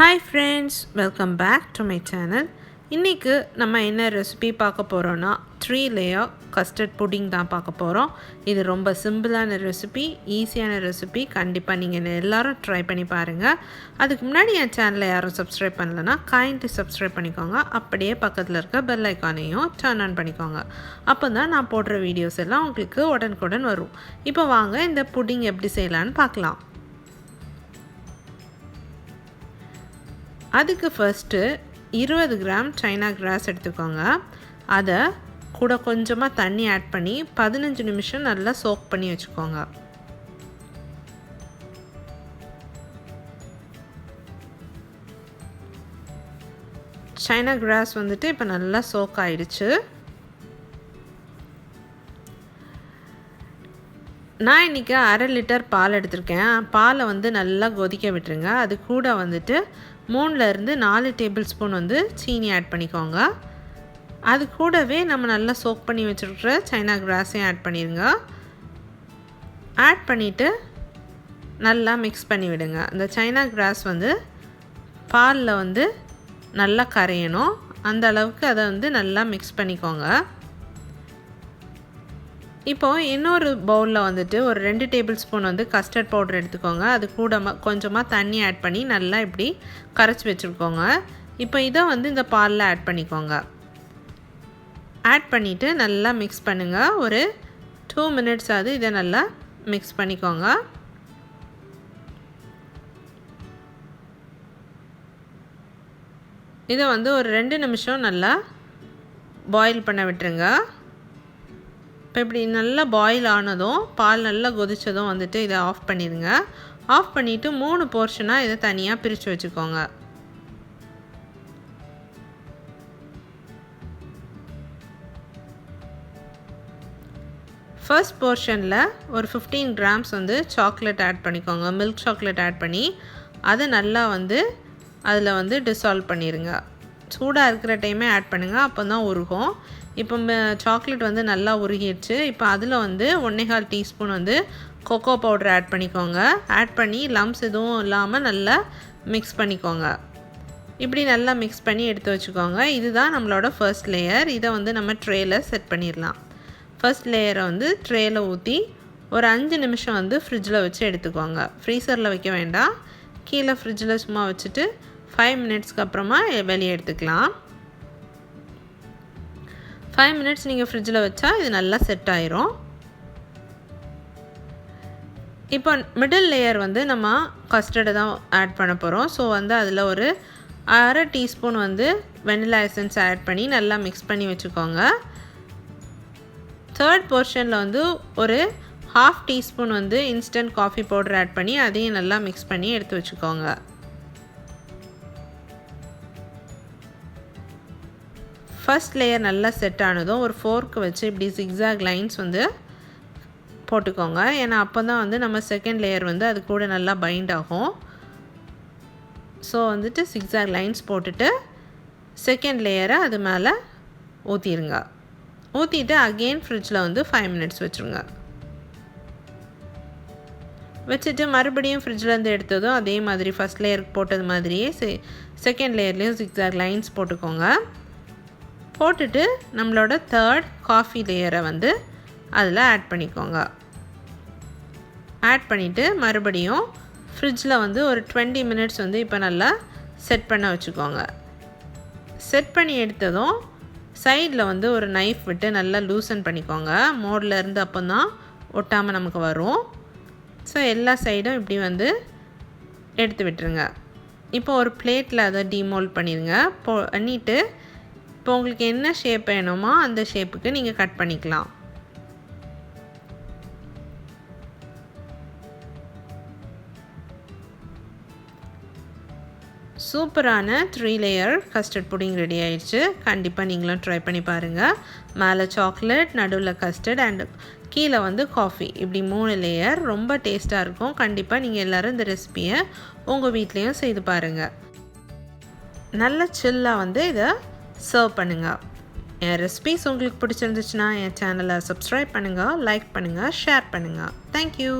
Hi friends, welcome back to my channel. இன்னைக்கு நம்ம என்ன ரெசிபி பார்க்க போறோம்னா 3 layer custard pudding தான் பார்க்க போறோம். இது ரொம்ப சிம்பிளான ரெசிபி, ஈஸியான ரெசிபி. கண்டிப்பா நீங்க எல்லாரும் ட்ரை பண்ணி பாருங்க. அதுக்கு முன்னாடி என் சேனலை யாரும் சப்ஸ்கிரைப் பண்ணலனா kindly subscribe பண்ணிக்கோங்க. அப்படியே பக்கத்துல இருக்க bell icon-ஐயும் turn on பண்ணிக்கோங்க. அப்பதான் நான் போடுற வீடியோஸ் எல்லாம் உங்களுக்கு உடனுக்குடன் வரும். இப்போ வாங்க இந்த புடிங் எப்படி செய்யலாம்னு பார்க்கலாம். அதுக்கு ஃபர்ஸ்ட் 20 கிராம் சைனா கிராஸ் எடுத்துக்கோங்க. அதை கூட கொஞ்சமாக தண்ணி ஆட் பண்ணி 15 நிமிஷம் நல்லா சோக் பண்ணி வச்சுக்கோங்க. சைனா கிராஸ் வந்துட்டு இப்போ நல்லா சோக் ஆயிடுச்சு. நான் இன்றைக்கி 1/2 லிட்டர் பால் எடுத்திருக்கேன். பாலை வந்து நல்லா கொதிக்க விட்டுருங்க. அது கூட வந்துட்டு 3லேருந்து 4 டேபிள் ஸ்பூன் வந்து சீனி ஆட் பண்ணிக்கோங்க. அது கூடவே நம்ம நல்லா சோக் பண்ணி வச்சுருக்கிற சைனா கிராஸையும் ஆட் பண்ணிடுங்க. ஆட் பண்ணிவிட்டு நல்லா மிக்ஸ் பண்ணி விடுங்க. அந்த சைனா கிராஸ் வந்து பாலில் வந்து நல்லா கரையணும். அந்த அளவுக்கு அதை வந்து நல்லா மிக்ஸ் பண்ணிக்கோங்க. இப்போது இன்னொரு பவுலில் வந்துட்டு ஒரு 2 டேபிள் ஸ்பூன் வந்து கஸ்டர்ட் பவுடர் எடுத்துக்கோங்க. அது கூட கொஞ்சமாக தண்ணி ஆட் பண்ணி நல்லா இப்படி கரைச்சி வச்சுருக்கோங்க. இப்போ இதை வந்து இந்த பாலில் ஆட் பண்ணிக்கோங்க. ஆட் பண்ணிவிட்டு நல்லா மிக்ஸ் பண்ணுங்கள். ஒரு 2 மினிட்ஸ் ஆகுது இதை நல்லா மிக்ஸ் பண்ணிக்கோங்க. இதை வந்து ஒரு 2 நிமிஷம் நல்லா பாயில் பண்ண விட்டுருங்க. இப்போ இப்படி நல்லா பாயில் ஆனதும் பால் நல்லா கொதித்ததும் வந்துட்டு இதை ஆஃப் பண்ணிடுங்க. ஆஃப் பண்ணிவிட்டு 3 போர்ஷனாக இதை தனியாக பிரித்து வச்சுக்கோங்க. ஃபர்ஸ்ட் போர்ஷனில் ஒரு 15 கிராம்ஸ் வந்து சாக்லேட் ஆட் பண்ணிக்கோங்க. மில்க் சாக்லேட் ஆட் பண்ணி அதை நல்லா வந்து அதில் வந்து டிசால்வ் பண்ணிடுங்க. சூடாக இருக்கிற டைமே ஆட் பண்ணுங்கள், அப்போ தான் உருகும். இப்போ சாக்லேட் வந்து நல்லா உருகிடுச்சு. இப்போ அதில் வந்து 1/4 டீஸ்பூன் வந்து கொக்கோ பவுடர் ஆட் பண்ணிக்கோங்க. ஆட் பண்ணி லம்ஸ் எதுவும் இல்லாமல் நல்லா மிக்ஸ் பண்ணிக்கோங்க. இப்படி நல்லா மிக்ஸ் பண்ணி எடுத்து வச்சுக்கோங்க. இதுதான் நம்மளோட ஃபர்ஸ்ட் லேயர். இதை வந்து நம்ம ட்ரேயில் செட் பண்ணிடலாம். ஃபர்ஸ்ட் லேயரை வந்து ட்ரேயில் ஊற்றி ஒரு 5 நிமிஷம் வந்து ஃப்ரிட்ஜில் வச்சு எடுத்துக்கோங்க. ஃப்ரீசரில் வைக்க வேண்டாம், கீழே ஃப்ரிட்ஜில் சும்மா வச்சுட்டு 5 மினிட்ஸ்க்கு அப்புறமா வெளியே எடுத்துக்கலாம். 5 மினிட்ஸ் நீங்கள் ஃப்ரிட்ஜில் வச்சா இது நல்லா செட் ஆயிரும். இப்போ மிடில் லேயர் வந்து நம்ம கஸ்டர்டை தான் ஆட் பண்ண போகிறோம். ஸோ வந்து அதில் ஒரு 1/2 டீஸ்பூன் வந்து வெனிலா எசன்ஸ் ஆட் பண்ணி நல்லா மிக்ஸ் பண்ணி வச்சுக்கோங்க. தேர்ட் போர்ஷனில் வந்து ஒரு 1/2 டீஸ்பூன் வந்து இன்ஸ்டன்ட் காஃபி பவுடர் ஆட் பண்ணி அதையும் நல்லா மிக்ஸ் பண்ணி எடுத்து வச்சுக்கோங்க. ஃபர்ஸ்ட் லேயர் நல்லா செட் ஆனதும் ஒரு ஃபோர்க்கு வச்சு இப்படி zigzag லைன்ஸ் வந்து போட்டுக்கோங்க. ஏன்னா அப்போ தான் வந்து நம்ம செகண்ட் லேயர் வந்து அது கூட நல்லா பைண்ட் ஆகும். ஸோ வந்துட்டு zigzag லைன்ஸ் போட்டுட்டு செகண்ட் லேயரை அது மேலே ஊற்றிடுங்க. ஊற்றிட்டு அகெயின் ஃப்ரிட்ஜில் வந்து 5 மினிட்ஸ் வச்சுருங்க. வச்சுட்டு மறுபடியும் ஃப்ரிட்ஜிலேருந்து எடுத்ததும் அதே மாதிரி ஃபஸ்ட் லேயருக்கு போட்டது மாதிரியே செகண்ட் லேயர்லேயும் zigzag லைன்ஸ் போட்டுக்கோங்க. போட்டுட்டு நம்மளோட தேர்ட் காஃபி லேயரை வந்து அதில் ஆட் பண்ணிக்கோங்க. ஆட் பண்ணிவிட்டு மறுபடியும் ஃப்ரிட்ஜில் வந்து ஒரு 20 மினிட்ஸ் வந்து இப்போ நல்லா செட் பண்ண வச்சுக்கோங்க. செட் பண்ணி எடுத்ததும் சைடில் வந்து ஒரு நைஃப் விட்டு நல்லா லூசன் பண்ணிக்கோங்க. மோடில் இருந்து அப்போ தான் ஒட்டாமல் நமக்கு வரும். ஸோ எல்லா சைடும் இப்படி வந்து எடுத்து விட்டுருங்க. இப்போ ஒரு பிளேட்டில் அதை டீமோல்ட் பண்ணிடுங்க. பண்ணிவிட்டு இப்போ உங்களுக்கு என்ன ஷேப் வேணுமோ அந்த ஷேப்புக்கு நீங்கள் கட் பண்ணிக்கலாம். சூப்பரான 3 லேயர் கஸ்டர்ட் புடிங் ரெடி ஆயிடுச்சு. கண்டிப்பாக நீங்களும் ட்ரை பண்ணி பாருங்கள். மேலே சாக்லேட், நடுவில் கஸ்டர்ட் அண்ட் கீழே வந்து காஃபி, இப்படி 3 லேயர் ரொம்ப டேஸ்ட்டாக இருக்கும். கண்டிப்பாக நீங்கள் எல்லோரும் இந்த ரெசிபியை உங்கள் வீட்லேயும் செய்து பாருங்கள். நல்ல சில்லாக வந்து இதை சர்வ் பண்ணுங்கள். என் ரெசிபிஸ் உங்களுக்கு பிடிச்சிருந்துச்சுன்னா என் சேனலை சப்ஸ்கிரைப் பண்ணுங்கள், லைக் பண்ணுங்கள், ஷேர் பண்ணுங்கள். தேங்க்யூ.